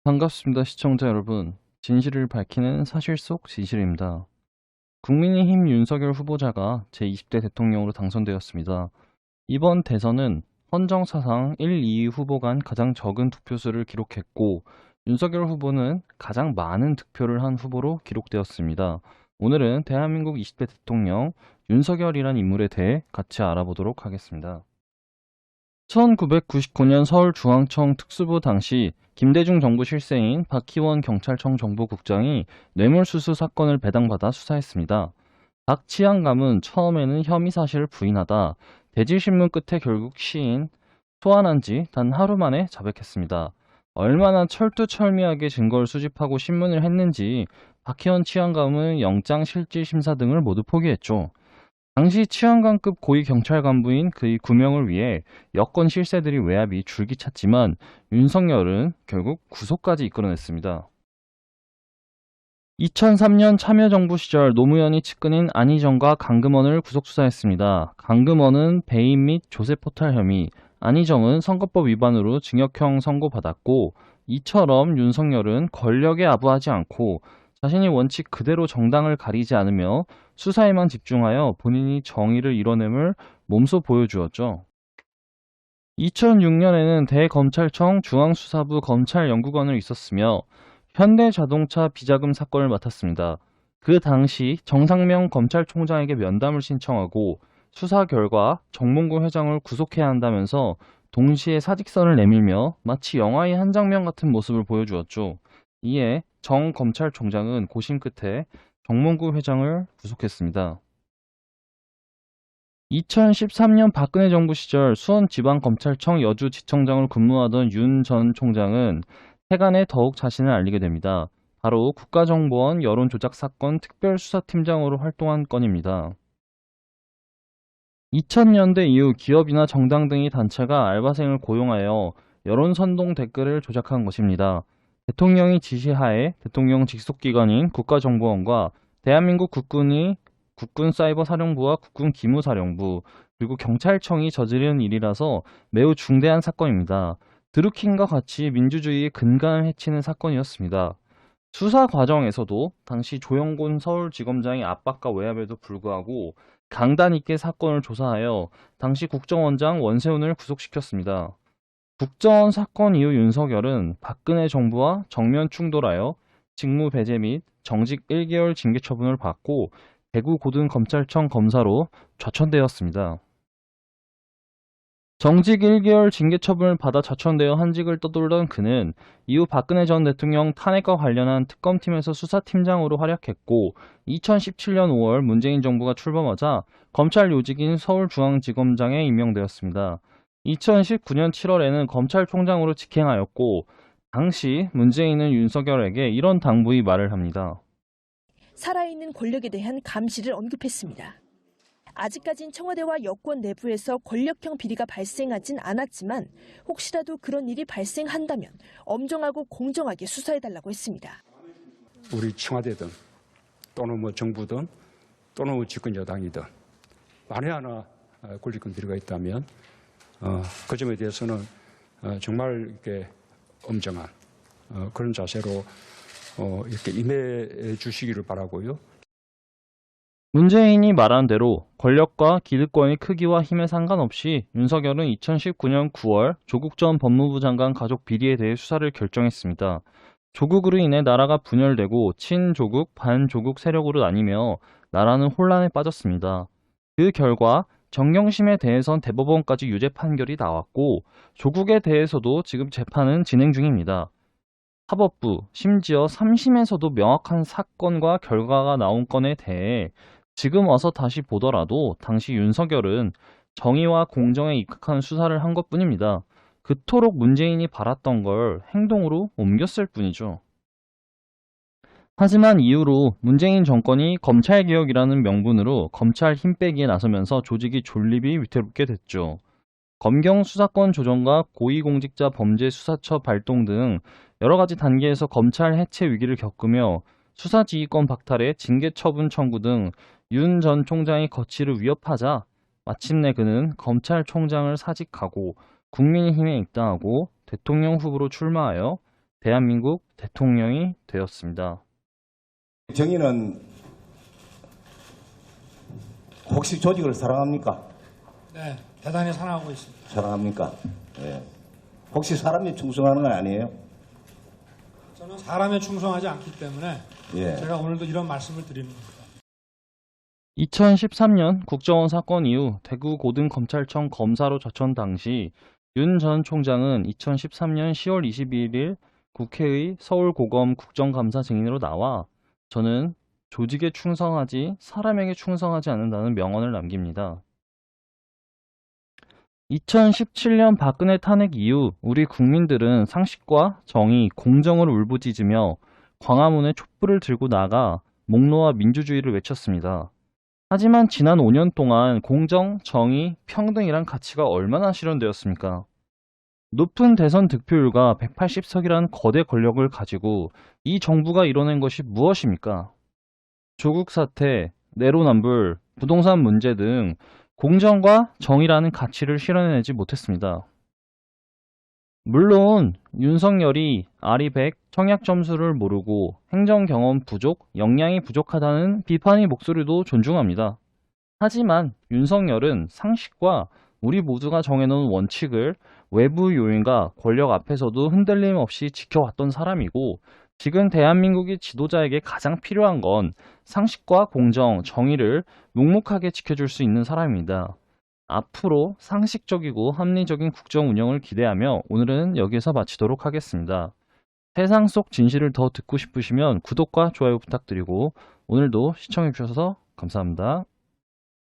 반갑습니다, 시청자 여러분. 진실을 밝히는 사실 속 진실입니다. 국민의힘 윤석열 후보자가 제20대 대통령으로 당선되었습니다. 이번 대선은 헌정사상 1, 2위 후보 간 가장 적은 득표수를 기록했고, 윤석열 후보는 가장 많은 득표를 한 후보로 기록되었습니다. 오늘은 대한민국 20대 대통령 윤석열이란 인물에 대해 같이 알아보도록 하겠습니다. 1999년 서울중앙청 특수부 당시 김대중 정부 실세인 박희원 경찰청 정보국장이 뇌물수수 사건을 배당받아 수사했습니다. 박 치안감은 처음에는 혐의 사실을 부인하다 대질신문 끝에 결국 시인 소환한 지 단 하루 만에 자백했습니다. 얼마나 철두철미하게 증거를 수집하고 신문을 했는지 박희원 치안감은 영장실질심사 등을 모두 포기했죠. 당시 치안관급 고위 경찰 간부인 그의 구명을 위해 여권 실세들이 외압이 줄기찼지만 윤석열은 결국 구속까지 이끌어냈습니다. 2003년 참여정부 시절 노무현이 측근인 안희정과 강금원을 구속수사했습니다. 강금원은 배임 및 조세포탈 혐의, 안희정은 선거법 위반으로 징역형 선고받았고, 이처럼 윤석열은 권력에 아부하지 않고 자신이 원칙 그대로 정당을 가리지 않으며 수사에만 집중하여 본인이 정의를 이뤄냄을 몸소 보여주었죠. 2006년에는 대검찰청 중앙수사부 검찰연구관을 있었으며 현대자동차 비자금 사건을 맡았습니다. 그 당시 정상명 검찰총장에게 면담을 신청하고 수사 결과 정몽구 회장을 구속해야 한다면서 동시에 사직서를 내밀며 마치 영화의 한 장면 같은 모습을 보여주었죠. 이에 정 검찰총장은 고심 끝에 정몽구 회장을 구속했습니다. 2013년 박근혜 정부 시절 수원지방검찰청 여주지청장을 근무하던 윤 전 총장은 세간에 더욱 자신을 알리게 됩니다. 바로 국가정보원 여론조작 사건 특별수사팀장으로 활동한 건입니다. 2000년대 이후 기업이나 정당 등의 단체가 알바생을 고용하여 여론선동 댓글을 조작한 것입니다. 대통령이 지시하에 대통령 직속기관인 국가정보원과 대한민국 국군이 국군사이버사령부와 국군기무사령부 그리고 경찰청이 저지른 일이라서 매우 중대한 사건입니다. 드루킹과 같이 민주주의의 근간을 해치는 사건이었습니다. 수사 과정에서도 당시 조영곤 서울지검장의 압박과 외압에도 불구하고 강단 있게 사건을 조사하여 당시 국정원장 원세훈을 구속시켰습니다. 국정원 사건 이후 윤석열은 박근혜 정부와 정면 충돌하여 직무 배제 및 정직 1개월 징계 처분을 받고 대구 고등검찰청 검사로 좌천되었습니다. 정직 1개월 징계 처분을 받아 좌천되어 한직을 떠돌던 그는 이후 박근혜 전 대통령 탄핵과 관련한 특검팀에서 수사팀장으로 활약했고 2017년 5월 문재인 정부가 출범하자 검찰 요직인 서울중앙지검장에 임명되었습니다. 2019년 7월에는 검찰총장으로 직행하였고 당시 문재인은 윤석열에게 이런 당부의 말을 합니다. 살아있는 권력에 대한 감시를 언급했습니다. 아직까진 청와대와 여권 내부에서 권력형 비리가 발생하진 않았지만 혹시라도 그런 일이 발생한다면 엄정하고 공정하게 수사해달라고 했습니다. 우리 청와대든 또는 정부든 또는 집권 여당이든 만에 하나 권력형 비리가 있다면 그 점에 대해서는 정말 이렇게 엄정한 그런 자세로 이렇게 임해 주시기를 바라고요. 문재인이 말한 대로 권력과 기득권의 크기와 힘에 상관없이 윤석열은 2019년 9월 조국 전 법무부 장관 가족 비리에 대해 수사를 결정했습니다. 조국으로 인해 나라가 분열되고 친조국, 반조국 세력으로 나뉘며 나라는 혼란에 빠졌습니다. 그 결과 정경심에 대해선 대법원까지 유죄 판결이 나왔고 조국에 대해서도 지금 재판은 진행 중입니다. 사법부, 심지어 3심에서도 명확한 사건과 결과가 나온 건에 대해 지금 와서 다시 보더라도 당시 윤석열은 정의와 공정에 입각한 수사를 한 것뿐입니다. 그토록 문재인이 바랐던 걸 행동으로 옮겼을 뿐이죠. 하지만 이후로 문재인 정권이 검찰개혁이라는 명분으로 검찰 힘 빼기에 나서면서 조직이 존립이 위태롭게 됐죠. 검경 수사권 조정과 고위공직자 범죄수사처 발동 등 여러 가지 단계에서 검찰 해체 위기를 겪으며 수사지휘권 박탈에 징계 처분 청구 등 윤 전 총장의 거취를 위협하자 마침내 그는 검찰총장을 사직하고 국민의힘에 입당하고 대통령 후보로 출마하여 대한민국 대통령이 되었습니다. 정의는 혹시 조직을 사랑합니까? 네, 대단히 사랑하고 있습니다. 사랑합니까? 예. 혹시 사람이 충성하는 거 아니에요? 저는 사람에 충성하지 않기 때문에 예. 제가 오늘도 이런 말씀을 드리는 겁니다. 2013년 국정원 사건 이후 대구 고등검찰청 검사로 저천 당시 윤 전 총장은 2013년 10월 22일 국회의 서울고검 국정감사 증인으로 나와 저는 조직에 충성하지 사람에게 충성하지 않는다는 명언을 남깁니다. 2017년 박근혜 탄핵 이후 우리 국민들은 상식과 정의, 공정을 울부짖으며 광화문에 촛불을 들고 나가 목노와 민주주의를 외쳤습니다. 하지만 지난 5년 동안 공정, 정의, 평등이란 가치가 얼마나 실현되었습니까? 높은 대선 득표율과 180석이라는 거대 권력을 가지고 이 정부가 이뤄낸 것이 무엇입니까? 조국 사태, 내로남불, 부동산 문제 등 공정과 정의라는 가치를 실현해내지 못했습니다. 물론 윤석열이 아리백, 청약 점수를 모르고 행정 경험 부족, 역량이 부족하다는 비판의 목소리도 존중합니다. 하지만 윤석열은 상식과 우리 모두가 정해놓은 원칙을 외부 요인과 권력 앞에서도 흔들림 없이 지켜왔던 사람이고 지금 대한민국의 지도자에게 가장 필요한 건 상식과 공정, 정의를 묵묵하게 지켜줄 수 있는 사람입니다. 앞으로 상식적이고 합리적인 국정 운영을 기대하며 오늘은 여기서 마치도록 하겠습니다. 세상 속 진실을 더 듣고 싶으시면 구독과 좋아요 부탁드리고 오늘도 시청해주셔서 감사합니다.